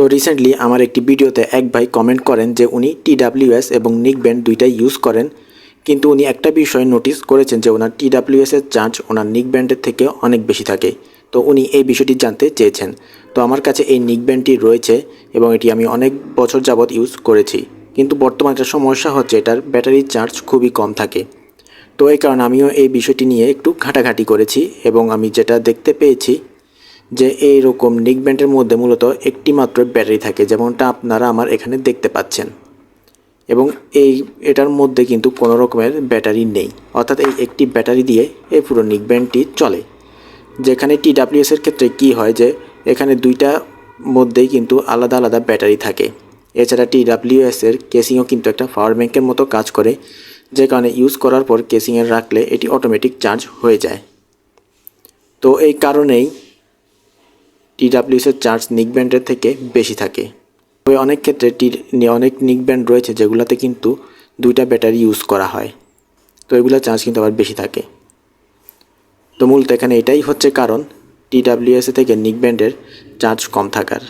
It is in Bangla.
তো রিসেন্টলি আমার একটি ভিডিওতে এক ভাই কমেন্ট করেন যে উনি TWS এবং নিক ব্যান্ড দুইটাই ইউজ করেন, কিন্তু উনি একটা বিষয় নোটিস করেছেন যে ওনার TWS এর চার্জ ওনার নিক ব্যান্ডের থেকে অনেক বেশি থাকে। তো উনি এই বিষয়টি জানতে চেয়েছেন। তো আমার কাছে এই নিক ব্যান্ডটি রয়েছে এবং এটি আমি অনেক বছর যাবৎ ইউজ করেছি, কিন্তু বর্তমানে একটা সমস্যা হচ্ছে এটার ব্যাটারির চার্জ খুবই কম থাকে। তো এই কারণে আমিও এই বিষয়টি নিয়ে একটু ঘাটাঘাটি করেছি এবং আমি যেটা দেখতে পেয়েছি যে এইরকম নিক ব্যান্ডের মধ্যে মূলত একটি মাত্র ব্যাটারি থাকে, যেমনটা আপনারা আমার এখানে দেখতে পাচ্ছেন, এবং এটার মধ্যে কিন্তু কোনো রকমের ব্যাটারি নেই, অর্থাৎ এই একটি ব্যাটারি দিয়ে এই পুরো নিক ব্যান্ডটি চলে। যেখানে TWS এর ক্ষেত্রে কি হয় যে এখানে দুইটা মধ্যেই কিন্তু আলাদা আলাদা ব্যাটারি থাকে। এছাড়া TWS এর কেসিংও কিন্তু একটা পাওয়ার ব্যাংকের মতো কাজ করে, যে কারণে ইউজ করার পর কেসিংয়ে রাখলে এটি অটোমেটিক চার্জ হয়ে যায়। তো এই কারণেই TWS এর চার্জ নিক ব্যান্ডের থেকে বেশি থাকে। তবে অনেক ক্ষেত্রে অনেক নিক ব্যান্ড রয়েছে যেগুলোতে কিন্তু দুইটা ব্যাটারি ইউজ করা হয়, তো এগুলো চার্জ কিন্তু আবার বেশি থাকে। তো মূলত এখানে এটাই হচ্ছে কারণ TWS থেকে নিক ব্যান্ডের চার্জ কম থাকার।